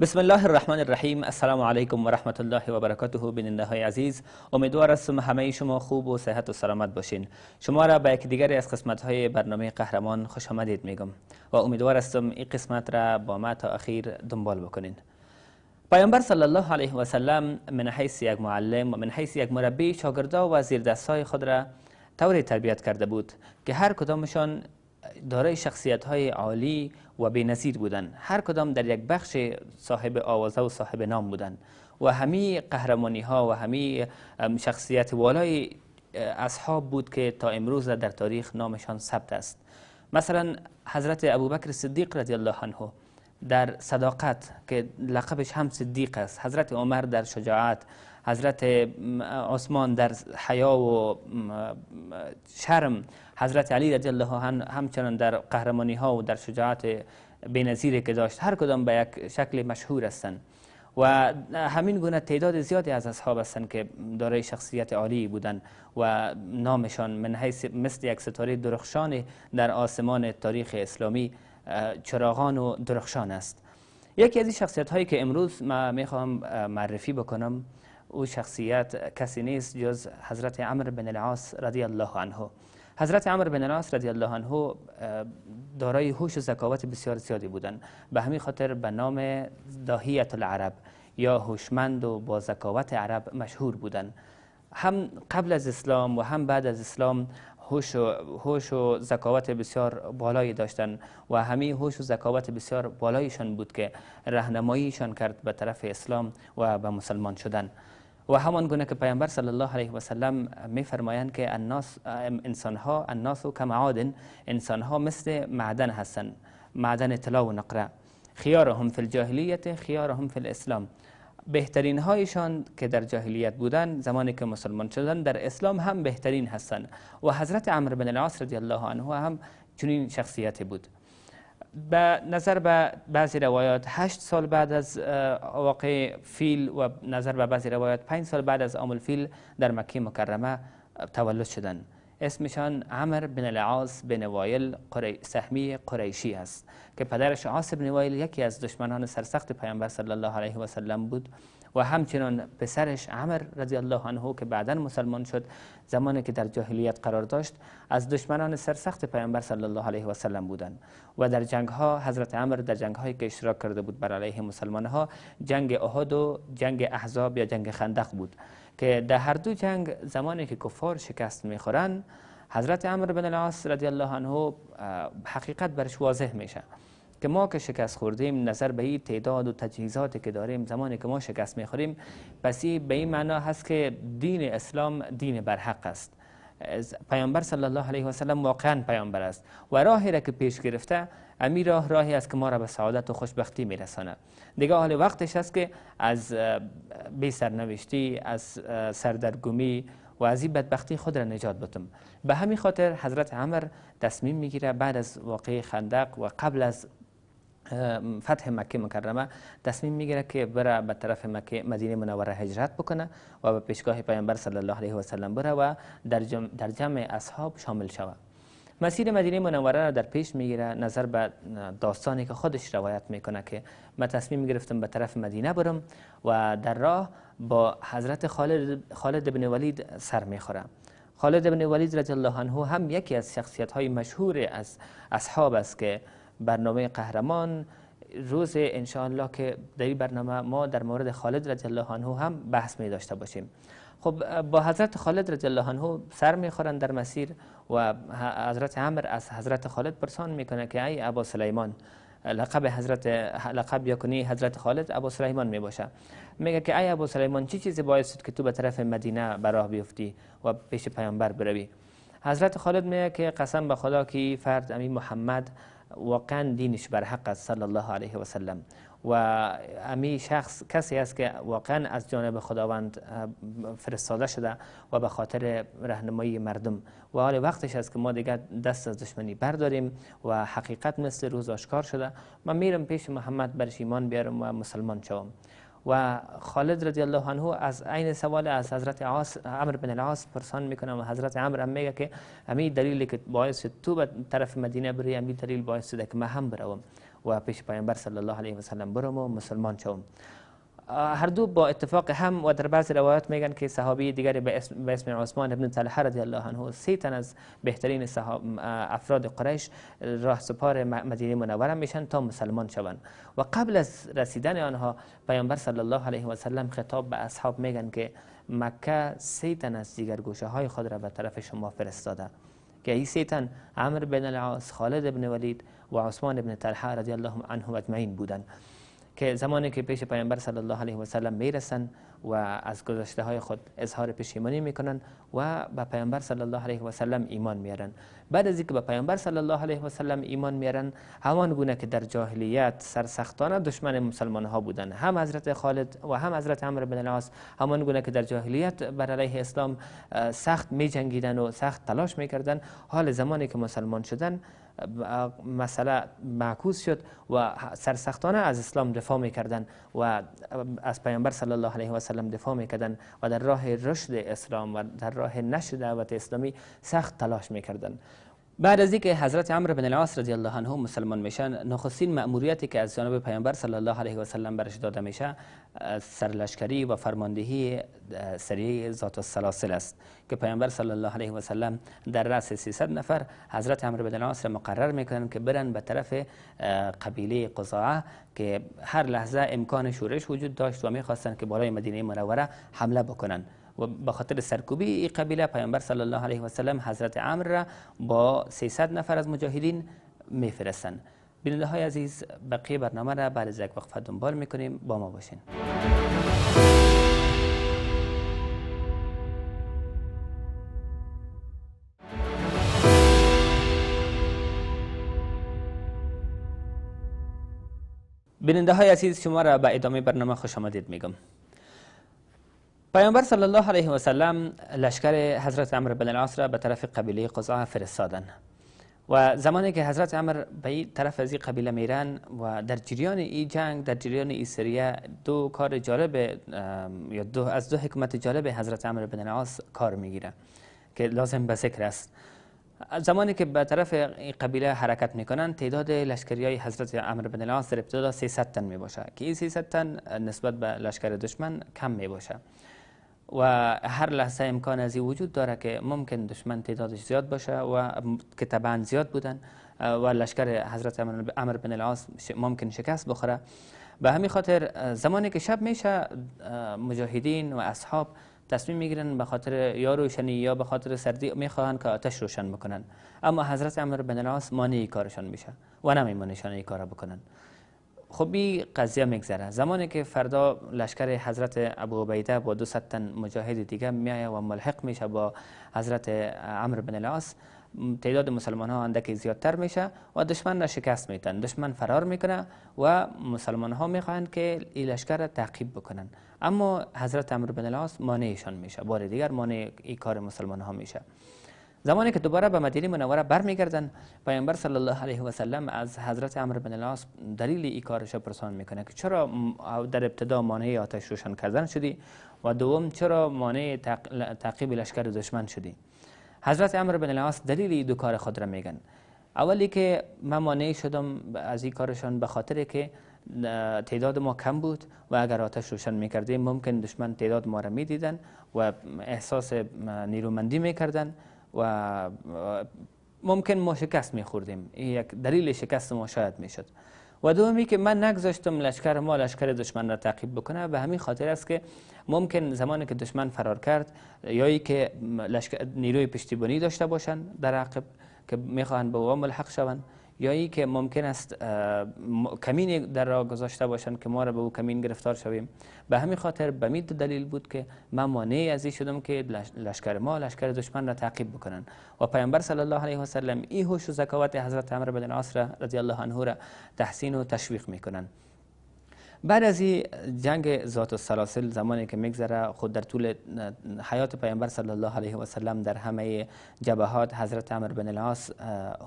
بسم الله الرحمن الرحیم. السلام علیکم و رحمت الله و برکاته. بیننده های عزیز، امیدوار هستم همه شما خوب و صحت و سلامت باشین. شما را به یک دیگری از قسمت های برنامه قهرمان خوش آمدید میگم و امیدوار هستم این قسمت را با ما تا اخیر دنبال بکنین. پیامبر صلی الله علیه و سلم من حیث یک معلم و من حیث یک مربی شاگردا و زیردستای خود را طوری تربیت کرده بود که هر کدامشان دارای شخصیت های عالی و بی‌نظیر بودند. هر کدام در یک بخش صاحب آوازه و صاحب نام بودند و همه قهرمانی ها و همه شخصیت والای اصحاب بود که تا امروز در تاریخ نامشان ثبت است. مثلا حضرت ابوبکر صدیق رضی الله عنه در صداقت که لقبش هم صدیق است، حضرت عمر در شجاعت، حضرت عثمان در حیا و شرم، حضرت علی رضی الله عنه همچنان در قهرمانی ها و در شجاعت بی‌نظیری که داشت. هر کدام به یک شکل مشهور هستند و همین گونه تعداد زیادی از اصحاب هستند که دارای شخصیت عالی بودند و نامشان من حیث مثل یک ستاره درخشان در آسمان تاریخ اسلامی چراغان و درخشان است. یکی از این شخصیت هایی که امروز ما میخوام معرفی بکنم، او شخصیت کسی نیست جز حضرت عمرو بن العاص رضی الله عنه. حضرت عمرو بن العاص رضی الله عنه دارای هوش و ذکاوت بسیار زیادی بودند، به همین خاطر به نام داهیة العرب یا هوشمند و با ذکاوت عرب مشهور بودند. هم قبل از اسلام و هم بعد از اسلام هوش و ذکاوت بسیار بالایی داشتند و همین هوش و ذکاوت بسیار بالایشان بود که راهنماییشان کرد به طرف اسلام و به مسلمان شدن. و همان گونه که پیامبر صلی الله علیه و سلم می‌فرمایند که الناس کمعادن، انسان‌ها مثل معدن هستند، معدن طلا و نقره. خیارهم فی الجاهلیت خیارهم فی الاسلام. بهترین هایشان که در جاهلیت بودن زمانی که مسلمان شدن در اسلام هم بهترین هستند و حضرت عمرو بن العاص رضی الله عنه هم چنین شخصیتی بود. به نظر به بعضی روایات 8 سال بعد از واقع فیل و نظر به بعضی روایات 5 سال بعد از عام الفیل در مکه مکرمه تولد شدند. اسمشان عمرو بن العاص بن وایل سهمی قریشی است که پدرش عاص بن وایل یکی از دشمنان سرسخت پیامبر صلی الله علیه و سلم بود و همچنان پسرش عمر رضی الله عنه که بعداً مسلمان شد، زمانی که در جاهلیت قرار داشت از دشمنان سرسخت پیامبر صلی الله علیه و سلم بودند و در جنگ ها حضرت عمر در جنگ هایی که اشتراک کرده بود بر علیه مسلمان ها جنگ احد و جنگ احزاب یا جنگ خندق بود که در هر دو جنگ زمانی که کفار شکست میخورند حضرت عمرو بن العاص رضی الله عنه حقیقت برش واضح میشه که ما که شکست خوردیم نظر به این تعداد و تجهیزاتی که داریم، زمانی که ما شکست میخوریم پس به این معنا هست که دین اسلام دین برحق است. پیامبر صلی الله علیه و سلم واقعا پیامبر است و راهی را که پیش گرفته امی راهی است که ما را به سعادت و خوشبختی میرسانه. دیگه حال وقتش است که از بی سرنوشتی، از سردرگمی و از این بدبختی خود را نجات بدم. به همین خاطر حضرت عمر تصمیم میگیره بعد از واقعه خندق و قبل از فتح مکه مکرمه تصمیم میگیره که بره به طرف مدینه منوره هجرت بکنه و به پیشگاه پیامبر صلی الله علیه و سلم بره و در جمع اصحاب شامل شود. مسیر مدینه منوره را در پیش میگیره نظر به داستانی که خودش روایت میکنه که من تصمیم گرفتم به طرف مدینه برم و در راه با حضرت خالد بن ولید سر میخوره. خالد بن ولید رضی الله عنه هم یکی از شخصیت های مشهور از اصحاب است که برنامه قهرمان روز انشاءالله که در این برنامه ما در مورد خالد رضی الله عنه هم بحث می داشته باشیم. خب با حضرت خالد رضی الله عنه سر میخورند در مسیر و حضرت عمر از حضرت خالد پرسان میکنه که ای ابا سلیمان، لقب یا کنی حضرت خالد ابو سلیمان می باشه. میگه که ای ابو سلیمان چی چیزی باعث شد که تو به طرف مدینه به راه بیفتی و پیش پیامبر بروی؟ حضرت خالد میگه که قسم به خدا که فرد امی محمد واقعا دینش بر حق است صلی الله علیه و سلم و امی شخص کسی است که واقعا از جانب خداوند فرستاده شده و به خاطر راهنمایی مردم و حال وقتش است که ما دیگه دست از دشمنی برداریم و حقیقت مثل روز آشکار شده. من میرم پیش محمد برش ایمان بیارم و مسلمان شوم. و خالد رضی الله عنه از عین سوال از حضرت عمرو بن العاص پرسان میکنه و حضرت عمرو هم میگه که همین دلیلی که باعث تو به طرف مدینه بری همین دلیل باعث شده که من هم بروم و پیش پیامبر صلی الله علیه و سلم برم و مسلمان شوم. هر دو با اتفاق هم و در بعض روایات میگن که صحابی دیگری به اسم عثمان ابن طلحه رضی الله عنه 3 تن از بهترین افراد قریش راه سپار مدینه منوره میشن تا مسلمان شوند و قبل از رسیدن آنها پیامبر صلی الله علیه و سلم خطاب به اصحاب میگن که مکه 3 تن از دیگر گوشه های خود را به طرف شما فرستاده که این 3 تن عمرو بن العاص، خالد بن ولید و عثمان بن طلحه رضی الله عنه اجمعین بودند که زمانی که پیش پیامبر صلی الله علیه و سلم میرسن و از گذشته های خود اظهار پشیمانی میکنن و به پیامبر صلی الله علیه و سلم ایمان میارن. بعد از اینکه به پیامبر صلی الله علیه و سلم ایمان میارن، همان گونه که در جاهلیت سرسختانه دشمن مسلمان ها بودن، هم حضرت خالد و هم حضرت عمرو بن العاص همان گونه که در جاهلیت بر علیه اسلام سخت میجنگیدن و سخت تلاش میکردن، حال زمانی که مسلمان شدن مسئله معکوس شد و سرسختانه از اسلام دفاع میکردن و از پیامبر صلی الله علیه و سلم دفاع میکردن و در راه رشد اسلام و در راه نشر دعوت اسلامی سخت تلاش میکردن. بعد از اینکه حضرت عمرو بن العاص رضی الله عنه مسلمان میشن، نخستین مأموریتی که از جانب پیامبر صلی الله علیه و سلم برش داده میشه سرلشکری و فرماندهی سریه ذات السلاسل است که پیامبر صلی الله علیه و سلم در رأس 300 نفر حضرت عمرو بن العاص را مقرر میکنن که برن به طرف قبیله قزاعه که هر لحظه امکان شورش وجود داشت و میخواستن که بالای مدینه منوره حمله بکنن و به خاطر سرکوبی این قبیله پیامبر صلی الله علیه و سلم حضرت عمرو را با 300 نفر از مجاهدین میفرستند. بیننده های عزیز، بقیه برنامه را بعد از یک وقفه دنبال میکنیم، با ما باشین. بیننده های عزیز، شما را به ادامه برنامه خوش آمدید میگم. پیامبر صلی الله علیه و سلم لشکر حضرت عمرو بن العاص را به طرف قبیله قزاعه فرستادند و زمانی که حضرت عمرو به این طرف از این قبیله میرن و در جریان این جنگ، در جریان این سریه، دو کار جالب یا از دو حکمت جالب حضرت عمرو بن العاص کار میگیره که لازم به ذکر است. زمانی که به طرف این قبیله حرکت میکنن، تعداد لشکری های حضرت عمرو بن العاص در ابتدا 300 تن می باشه که این 300 تن نسبت به لشکر دشمن کم می باشه و هر لحظه امکان از این وجود داره که ممکن دشمن تعدادش زیاد باشه و که طبعا زیاد بودن و لشکر حضرت عمرو بن العاص ممکن شکست بخوره. به همین خاطر زمانی که شب میشه، مجاهدین و اصحاب تصمیم میگیرن به خاطر یا روشنی یا به خاطر سردی میخواهند که آتش روشن بکنن، اما حضرت عمرو بن العاص مانع کارشان میشه و نمیمونشان این کارا بکنن. خب این قضیه میگذره. زمانی که فردا لشکر حضرت ابو عبیده با 200 تن مجاهد دیگه میایه و ملحق میشه با حضرت عمرو بن العاص، تعداد مسلمان ها اندکی زیادتر میشه و دشمن را شکست میدن. دشمن فرار میکنه و مسلمان ها میخواهند که این لشکر را تعقیب بکنن، اما حضرت عمرو بن العاص مانعشان میشه، بار دیگر مانع این کار مسلمان ها میشه. زمانی که دوباره به مدینه منوره برمیگردن، پیامبر صلی الله علیه و سلم از حضرت عمرو بن العاص دلیل این کارش پرسان میکنه که چرا در ابتدا مانع آتش روشن کردن شدی و دوم چرا مانع تعقیب لشکر دشمن شدی. حضرت عمرو بن العاص دلیل این دو کار خود را میگن. اولی که من مانع شدم از این کارشان به خاطر که تعداد ما کم بود و اگر آتش روشن میکردیم ممکن دشمن تعداد ما را میدیدن و احساس نیرومندی میکردن و ممکن ما شکست میخوردیم. این یک دلیل شکست ما شاید میشد. و دومی که من نگذاشتم لشکر ما لشکر دشمن را تعقیب بکنه به همین خاطر است که ممکن زمانی که دشمن فرار کرد یا ای که نیروی پشتیبانی داشته باشند در عقب که میخواهند به او ملحق شوند، یا ای که ممکن است کمین در راه گذاشته باشند که ما را به او کمین گرفتار شویم. به همین خاطر به این دلیل بود که من مانع از این شدم که لشکر ما لشکر دشمن را تعقیب بکنن و پیامبر صلی الله علیه و سلم این هوش و ذکاوت حضرت عمرو بن العاص رضی الله عنه را تحسین و تشویق میکنن. بعد از این جنگ ذات السلاسل زمانی که میگذره، خود در طول حیات پیامبر صلی الله علیه و سلم در همه جبهات حضرت عمرو بن العاص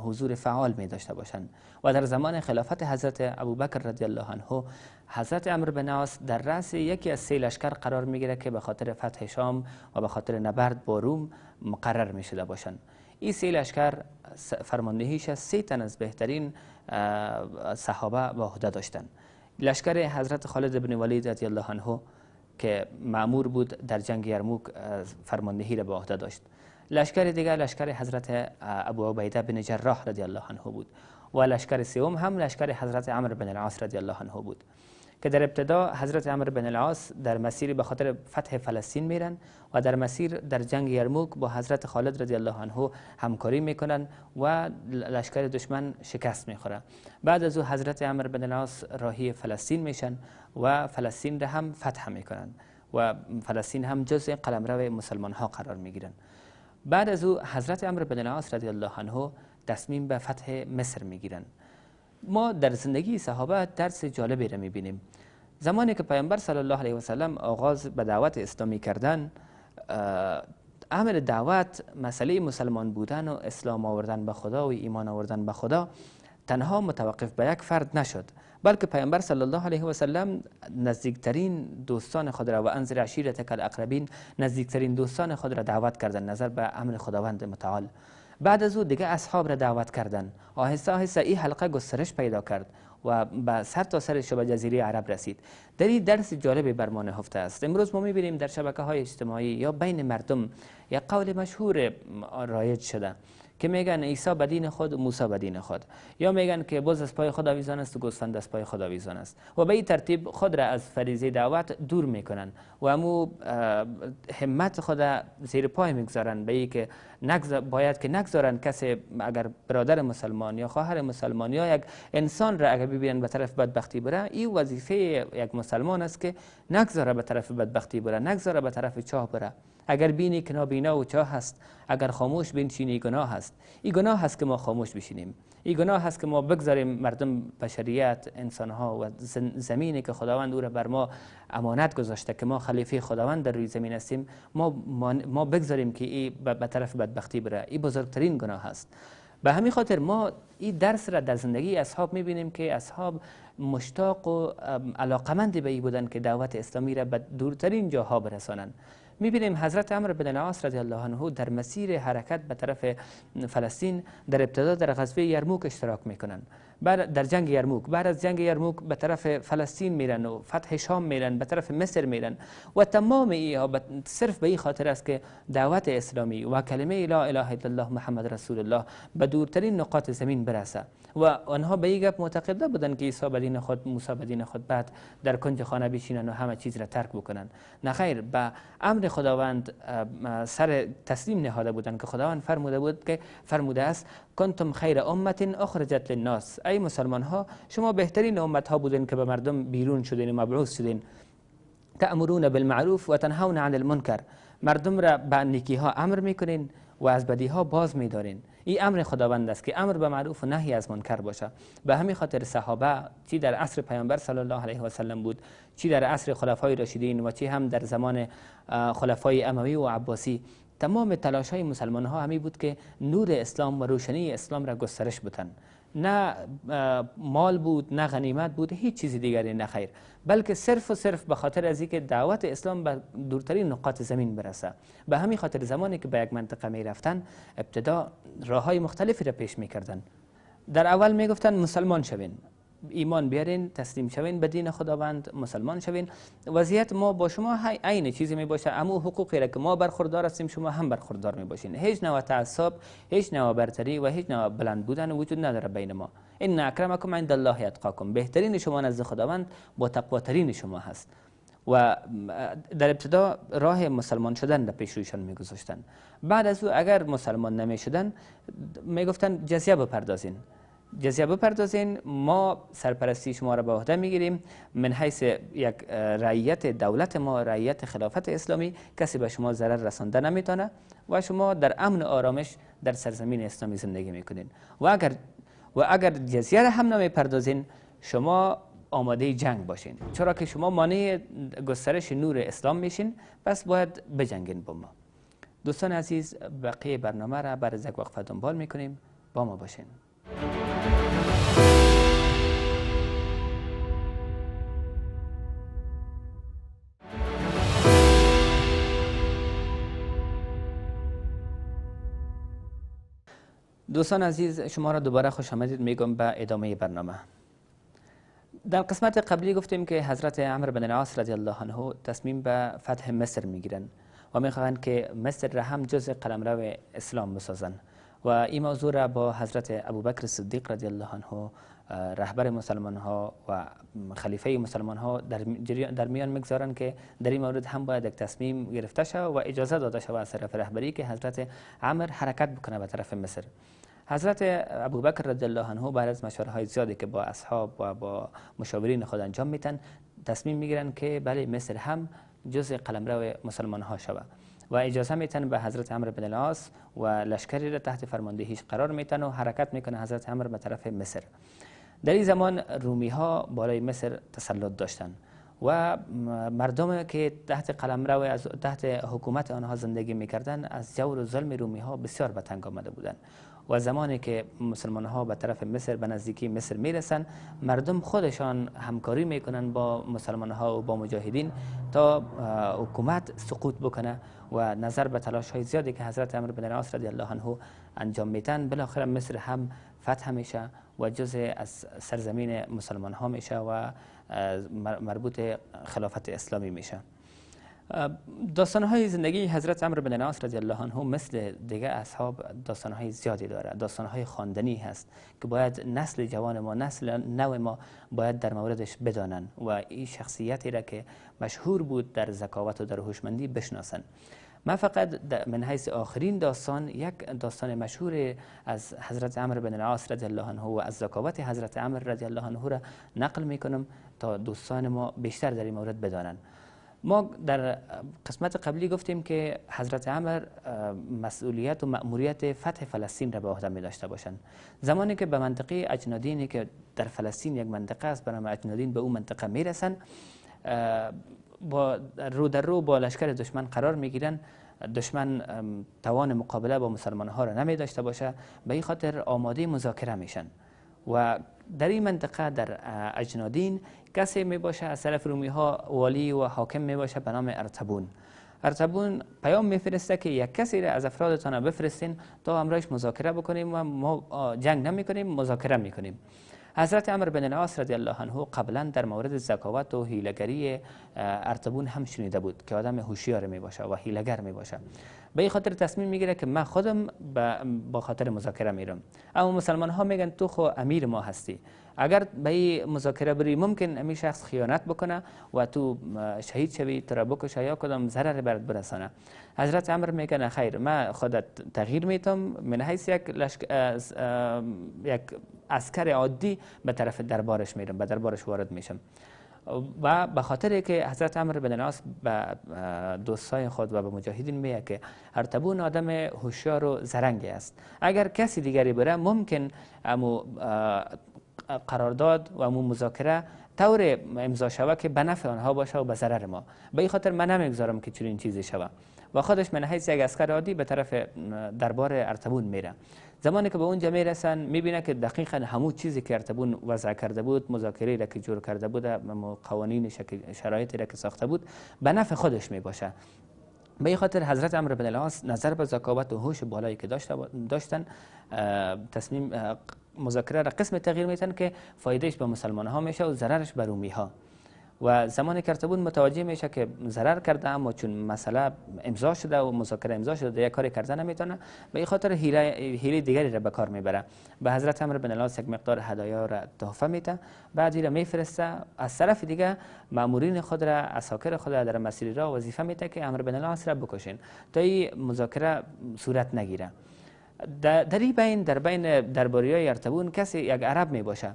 حضور فعال می داشته باشند و در زمان خلافت حضرت ابوبکر رضی الله عنه حضرت عمرو بن العاص در رأس یکی از 3 لشکر قرار میگیره که به خاطر فتح شام و به خاطر نبرد با روم مقرر می شده باشند. این 3 لشکر فرماندهیش 3 تن از بهترین صحابه به عهده داشتند. لشکر حضرت خالد بن ولید رضی الله عنه که مأمور بود در جنگ یرموک فرماندهی را به عهده داشت. لشکر دیگر لشکر حضرت ابو عبیده بن جراح رضی الله عنه بود و لشکر سوم هم لشکر حضرت عمرو بن العاص رضی الله عنه بود که در ابتدا حضرت عمرو بن العاص در مسیر به خاطر فتح فلسطین میرن و در مسیر در جنگ یرموک با حضرت خالد رضی الله عنه همکاری میکنن و لشکر دشمن شکست میخوره. بعد از او حضرت عمرو بن العاص راهی فلسطین میشن و فلسطین را هم فتح میکنن و فلسطین هم جزء قلمرو مسلمان ها قرار میگیرن. بعد از او حضرت عمرو بن العاص رضی الله عنه تصمیم به فتح مصر میگیرن. ما در زندگی صحابه درس جالبی را میبینیم. زمانی که پیامبر صلی الله علیه و سلم آغاز به دعوت اسلامی کردن، امر دعوت مسئله مسلمان بودن و اسلام آوردن به خدا و ایمان آوردن به خدا تنها متوقف به یک فرد نشد، بلکه پیامبر صلی الله علیه و سلم نزدیکترین دوستان خود را و انذر عشیرتک الاقربین، نزدیکترین دوستان خود را دعوت کردند نظر به امر خداوند متعال. بعد از او دیگه اصحاب را دعوت کردند. آهسته آهسته این حلقه گسترش پیدا کرد و به سر تا سر شبه جزیره عرب رسید. در این درس جالبی بر ما نهفته است. امروز ما می‌بینیم در شبکه‌های اجتماعی یا بین مردم یک قول مشهور رایج شده که میگن عیسی به دین خود و موسی به دین خود، یا میگن که بز از پای خود آویزان است و گوسفند از پای خود آویزان است و به این ترتیب خود را از فریضه دعوت دور میکنن و امو همت خود زیر پای میگذارن به این که باید که نگذارن کسی اگر برادر مسلمان یا خواهر مسلمان یا یک انسان را اگر ببینن به طرف بدبختی بره، این وظیفه یک مسلمان است که نگذاره به طرف بدبختی بره، نگذاره به طرف چاه بره. اگر بینی که نابینا و چاه هست، اگر خاموش بنشینی گناه هست. این گناه هست که ما خاموش بشینیم. این گناه هست که ما بگذاریم مردم، بشریت، انسانها و زمینی که خداوند او را بر ما امانت گذاشته که ما خلیفه خداوند در روی زمین هستیم، ما بگذاریم که این به طرف بدبختی بره. این بزرگترین گناه هست. به همین خاطر ما این درس را در زندگی اصحاب میبینیم که اصحاب مشتاق و علاقمند به این بودن که دعوت اسلامی را به دورترین جاها برسانند. میبینیم حضرت عمرو بن العاص رضی الله عنه در مسیر حرکت به طرف فلسطین در ابتدا در غزوه یرموک اشتراک میکنن، بعد در جنگ یرموک، بعد از جنگ یرموک به طرف فلسطین میرن و فتح شام میرن، به طرف مصر میرن و تمام اینها صرف به این خاطر است که دعوت اسلامی و کلمه لا اله الا الله محمد رسول الله به دورترین نقاط زمین برسه. و آنها به این گپ معتقد بودن که عیسی به دین خود، موسی به دین خود، بعد در کنج خانه بشینن و همه چیز را ترک بکنن. نه خیر، به امر خداوند سر تسلیم نهاده بودن که خداوند فرموده است کنتم خیر امت اخرجت للناس. ای مسلمان ها، شما بهترین امت ها بودین که به مردم بیرون شدین و مبعوث شدین. تأمرون بالمعروف و تنهون عن المنکر. مردم را به نیکی ها امر میکنین و از بدی ها باز میدارین. این امر خداوند است که امر به معروف و نهی از منکر باشه. به همین خاطر صحابه چی در عصر پیامبر صلی الله علیه و سلم بود، چی در عصر خلفای راشدین و چی هم در زمان خلفای اموی و عباسی، تمام تلاش های مسلمان ها همی بود که نور اسلام و روشنی اسلام را گسترش بدن. نه مال بود، نه غنیمت بود، هیچ چیزی دیگری نه خیر، بلکه صرف و صرف به خاطر از اینکه دعوت اسلام به دورترین نقاط زمین برسه. به همین خاطر زمانی که به یک منطقه می رفتن، ابتدا راههای مختلفی را پیش می کردن. در اول می گفتن مسلمان شوین، ایمان بیارین، تسلیم شوین به دین خداوند، مسلمان شوین. وضعیت ما با شما عین چیزی می باشه، اما حقوقی را که ما برخوردار هستیم شما هم برخوردار می باشین. هیچ نوع تعصب، هیچ نوع برتری و هیچ نوع بلند بودن وجود نداره بین ما. ان اکرمکم عند الله اتقاکم. بهترین شما نزد خداوند با تقواترین شما هست. و در ابتدا راه مسلمان شدن را پیش رویشان میگذاشتن. بعد از او اگر مسلمان نمی شدن میگفتن جزیه بپردازین، جزیه بپردازین، ما سرپرستی شما را به عهده میگیریم. من حیث یک رعیت دولت ما، رعیت خلافت اسلامی، کسی به شما ضرر رسانده نمیتونه و شما در امن و آرامش در سرزمین اسلامی زندگی میکنین. و اگر جزیه را هم نمیپردازین، شما آماده جنگ باشین، چرا که شما مانع گسترش نور اسلام میشین، پس باید بجنگین با ما. دوستان عزیز، بقیه برنامه را بعد از یک وقفه دنبال میکنیم، با ما باشین. دوستان عزیز، شما را دوباره خوش آمدید میگم به ادامه برنامه. در قسمت قبلی گفتیم که حضرت عمرو بن العاص رضی الله عنه تصمیم به فتح مصر میگیرند و میخواهند که مصر را هم جز قلمرو اسلام بسازند و این موضوع را با حضرت ابوبکر صدیق رضی الله عنه رهبر مسلمان ها و خلیفه مسلمان ها در میان میگذارند که در این مورد هم باید یک تصمیم گرفته شود و اجازه داده شود از طرف رهبری که حضرت عمرو حرکت بکنه به طرف مصر. حضرت ابوبکر رضی الله عنه بعد از مشوره‌های زیادی که با اصحاب و با مشاورین خود انجام میتن، تصمیم میگیرند که بله مصر هم جز قلمرو مسلمان ها شود و اجازه میتن به حضرت عمرو بن العاص و لشکری را تحت فرماندهیش قرار میتن و حرکت میکنه حضرت عمرو به طرف مصر. در این زمان رومی ها بالای مصر تسلط داشتند و مردم که تحت قلمرو از تحت حکومت آنها زندگی میکردند از جور و ظلم رومی ها بسیار به تنگ آمده بودند و زمانی که مسلمان ها به طرف مصر به نزدیکی مصر میرسند، مردم خودشان همکاری میکنن با مسلمان ها و با مجاهدین تا حکومت سقوط بکنه و نظر به تلاش های زیادی که حضرت عمرو بن العاص رضی الله عنه انجام میتن، بالاخره مصر هم فتح میشه و جزء از سرزمین مسلمان ها میشه و مربوط خلافت اسلامی میشه. داستانهای زندگی حضرت عمرو بن العاص رضی الله عنه مثل دیگه اصحاب داستانهای زیادی داره، داستانهای خواندنی هست که باید نسل جوان ما، نسل نو ما باید در موردش بدانن و این شخصیتی را که مشهور بود در ذکاوت و در هوشمندی بشناسن. من فقط من حیث آخرین داستان یک داستان مشهور از حضرت عمرو بن العاص رضی الله عنه و از ذکاوت حضرت عمرو رضی الله عنه را نقل میکنم تا دوستان ما بیشتر در این مورد بدانن. ما در قسمت قبلی گفتیم که حضرت عمر مسئولیت و مأموریت فتح فلسطین را به عهده می داشته باشند. زمانی که به منطقه اجنادینی که در فلسطین یک منطقه است به نام اجنادین به اون منطقه می رسند، با رو در رو با لشکر دشمن قرار می گیرند. دشمن توان مقابله با مسلمان ها را نمی داشته باشه، به این خاطر آماده مذاکره میشن و در این منطقه در اجنادین کسی می باشه از طرف رومی ها والی و حاکم می باشه به نام ارطبون. ارطبون پیام میفرسته که یک کسی را از افرادتان بفرستین تا امرایش مذاکره بکنیم و ما جنگ نمی کنیم، مذاکره می کنیم. حضرت عمرو بن العاص رضی الله عنه قبلا در مورد ذکاوت و حیله‌گری ارطبون هم شنیده بود که آدم هوشیار می باشه و حیله‌گر می باشه. به این خاطر تصمیم میگیره که من خودم با خاطر مذاکره میرم. اما مسلمان ها میگن تو خو امیر ما هستی، اگر به این مذاکره بری ممکن امی شخص خیانت بکنه و تو شهید شوی، تو را بکشه یا کدام ضرر برات برسانه. حضرت عمرو میگه نه خیر، من خودت تغییر میتم، من حیث یک عسکر عادی به طرف دربارش میرم، به دربارش وارد میشم. و به خاطر که حضرت عمرو بن العاص به دوستای خود و به مجاهدین میگه که ارطبون آدم هوشیار و زرنگی است، اگر کسی دیگری بره ممکن امو قرارداد و امو مذاکره طور امضا شوه که به نفع آنها باشه و به ضرر ما. به این خاطر من نمیگذارم که چنین چیزی شوه. و خودش من حیث یک عسکر عادی به طرف دربار ارطبون میره. زمانی که به اونجا میرسن میبینه که دقیقا همون چیزی که ارطبون وضع کرده بود، مذاکره را که جور کرده بود، قوانین شرایطی را که ساخته بود، به نفع خودش میباشه. به این خاطر حضرت عمرو بن العاص نظر به ذکاوت و هوش بالایی که داشتن تصمیم مذاکره را قسم تغییر میتن که فایدهش به مسلمان ها میشه و ضررش به رومی ها. و زمانی که ارطبون متوجه میشه که ضرر کرده اما چون مسئله امضا شده و مذاکره امضا شده یک کاری کرده نمیتونه، به این خاطر حیله دیگری را به کار میبره. به حضرت عمرو بن العاص یک مقدار هدایا را تحفه میده، بعد را میفرسته. از طرف دیگه مامورین خود را، عساکر خود را در مسیر را وظیفه میده که عمرو بن العاص را بکشین تا این مذاکره صورت نگیره. در این در بین درباریای ارطبون کسی یک عرب می باشه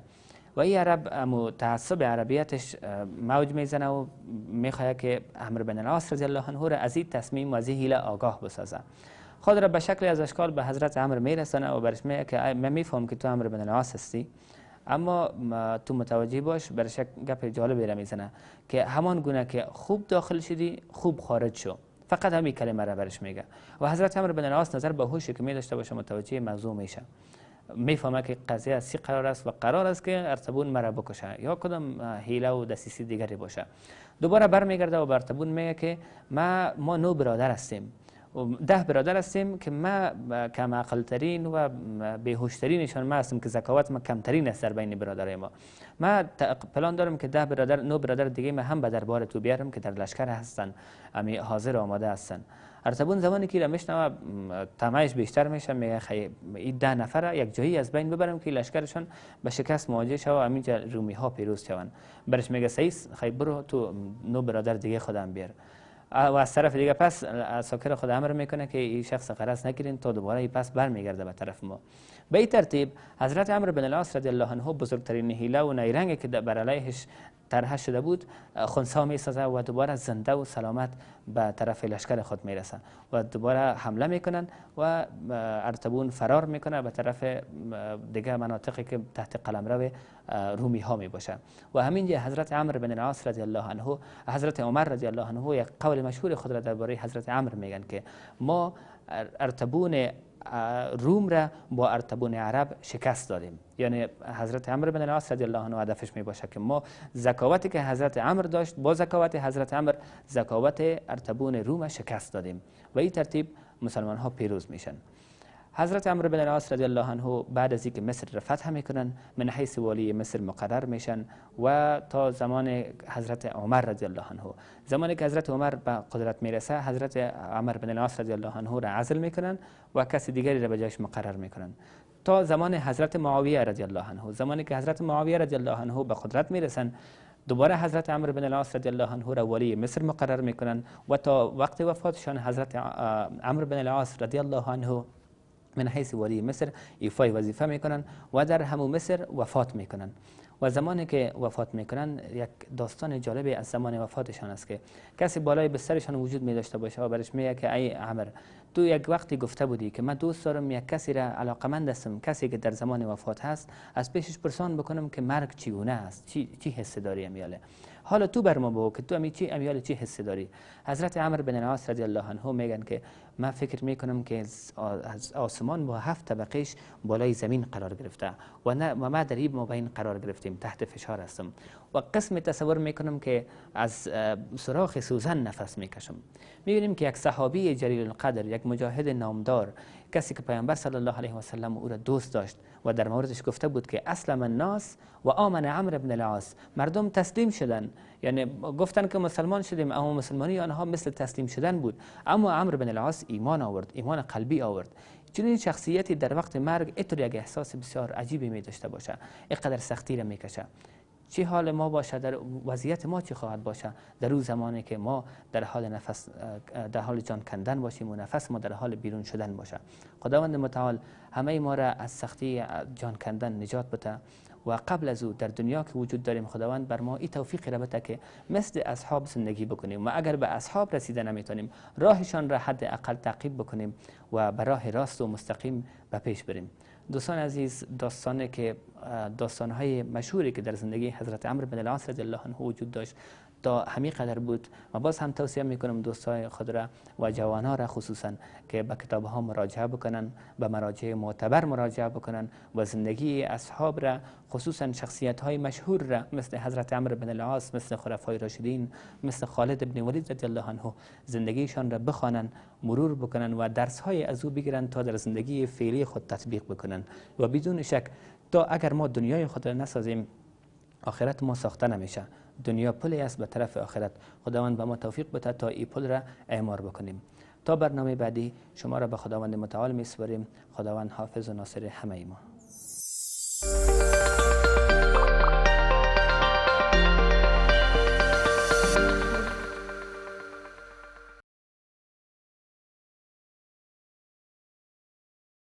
و این عرب تعصب عربیتش موج میزنه و میخواد که عمرو بن العاص رضی الله عنه را از این تصمیم و از این حیله آگاه بسازه. خود را به شکلی از اشکال به حضرت عمرو میرسانه و برش میگه که من میفهم که تو عمرو بن العاص هستی، اما تو متوجه باش، برش گپ جالبی را میزنه که همان گونه که خوب داخل شدی خوب خارج شو. فقط همین کلمه را برش میگه و حضرت عمرو بن العاص نظر به هوشی که می داشته باشه متوجه موضوع میشه. میفهمه که قضیه از قرار است و قرار است که ارطبون مرا بکشه یا کدام حیله و دسیسی دیگری باشه. دوباره برمیگرده و به ارطبون میگه که ما نو برادر هستیم 10 برادر هستیم که ما کم عقل ترین و بیهوش ترینشان ما هستیم که زکات ما کمترین است در بین برادرای ما. ما پلان دارم که 10 برادر 9 برادر دیگه ما هم به دربار تو بیارم که در لشکر هستن، امی حاضر آماده هستن. ارتبون زمانی که میشنوه طمعش بیشتر میشه، میگه این 10 نفر یک جایی از بین ببرم که لشکرشان به شکست مواجه شوه و همینجا رومی ها پیروز شوند. برش میگه صحیح، برو تو 9 برادر دیگه خودم بیار. و از طرف دیگه پس ساکر خود امر میکنه که این شخص قرض نگیرین تا دوباره این پس برمیگرده به طرف ما. به این ترتیب حضرت عمرو بن العاص رضی الله عنه بزرگترین حیله و نیرنگی که بر علیهش طرح شده بود خنثی میسازه و دوباره زنده و سلامت به طرف لشکر خود میرسه و دوباره حمله میکنن و ارتبون فرار میکنه به طرف دیگه مناطقی که تحت قلمرو رومی ها می باشه. و همینجا حضرت عمرو بن العاص رضی الله عنه، حضرت عمر رضی الله عنه یک قول مشهور خود را درباره حضرت عمرو میگن که ما ارتبون روم را با ارتبون عرب شکست دادیم. یعنی حضرت عمرو بن العاص رضی الله عنه هدفش می باشه که ما زکاوتی که حضرت عمرو داشت با زکاوت حضرت عمرو زکاوت ارتبون روم شکست دادیم و این ترتیب مسلمان ها پیروز میشن. حضرت عمرو بن العاص رضی الله عنه بعد از اینکه مصر را فتح میکنن من حیث والی مصر مقرر میشن و تا زمان حضرت عمر رضی الله عنه، زمانی که حضرت عمر به قدرت میرسه حضرت عمرو بن العاص رضی الله عنه را عزل میکنن و کسی دیگری را به جایش مقرر میکنن تا زمان حضرت معاویه رضی الله عنه. زمانی که حضرت معاویه رضی الله عنه به قدرت میرسن دوباره حضرت عمرو بن العاص رضی الله عنه را ولی مصر مقرر میکنن و تا وقت وفاتشان حضرت عمرو بن العاص رضی الله عنه من حیث ولی مصر ایفای وظیفه میکنن و در همون مصر وفات میکنن. و زمانی که وفات میکنن یک داستان جالبی از زمان وفاتشان است که کسی بالای بسترشان وجود می داشته باشه و برش میگه که ای عمر، تو یک وقتی گفته بودی که من دوست دارم یک کسی را علاقمند هستم، کسی که در زمان وفات هست، از پیشش پرسان بکنم که مرگ چگونه است، چی حس داری امیاله، حالا تو بر ما بگو که تو امیاله چی حس داری. حضرت عمرو بن العاص رضی الله عنه میگن که من فکر میکنم که از آسمان با 7 طبقهش بالای زمین قرار گرفته و ما در این مابین قرار گرفتیم، تحت فشار هستم و قسم تصور میکنم که از سوراخ سوزن نفس میکشم. میبینیم که یک صحابی جلیل القدر، یک مجاهد نامدار، کسی که پیامبر صلی الله علیه و سلم او را دوست داشت و در موردش گفته بود که اسلم الناس و آمن عمرو بن العاص، مردم تسلیم شدن، یعنی گفتن که مسلمان شدیم، اما مسلمانی آنها مثل تسلیم شدن بود، اما عمرو بن العاص ایمان آورد، ایمان قلبی آورد. چنین شخصیتی در وقت مرگ اینطور یک احساس بسیار عجیبی می داشته باشه، اینقدر سختی را میکشه. چی حال ما باشه، در وضعیت ما چی خواهد باشه در اون زمانی که ما در حال جان کندن باشیم و نفس ما در حال بیرون شدن باشه. خداوند متعال همه ما را از سختی جان کندن نجات بده و قبل از او در دنیا که وجود داریم خداوند بر ما این توفیق را بده که مثل اصحاب زندگی بکنیم و اگر به اصحاب رسیده نمیتونیم راهشان را حد اقل تعقیب بکنیم و به راه راست و مستقیم به پیش بریم. دوستان عزیز، داستانهای مشهوری که در زندگی حضرت عمرو بن العاص رضی الله عنه وجود داشت تا همین قدر بود و باز هم توصیه میکنم دوستای خود را و جوانان را خصوصا که به کتاب ها مراجعه بکنن، به مراجع معتبر مراجعه بکنن و زندگی اصحاب را خصوصا شخصیت های مشهور را مثل حضرت عمرو بن العاص، مثل خلفای راشدین، مثل خالد بن ولید رضی الله عنه زندگیشان را بخوانن، مرور بکنن و درس های از او بگیرن تا در زندگی فعلی خود تطبیق بکنن و بدون شک تا اگر ما دنیای خود را نسازیم آخرت ما ساخته نمیشه. دنیا پلی است به طرف آخرت. خداوند به ما توفیق بده تا این پل را اعمار بکنیم. تا برنامه بعدی شما را به خداوند متعال میسپاریم. خداوند حافظ و ناصر همه ما.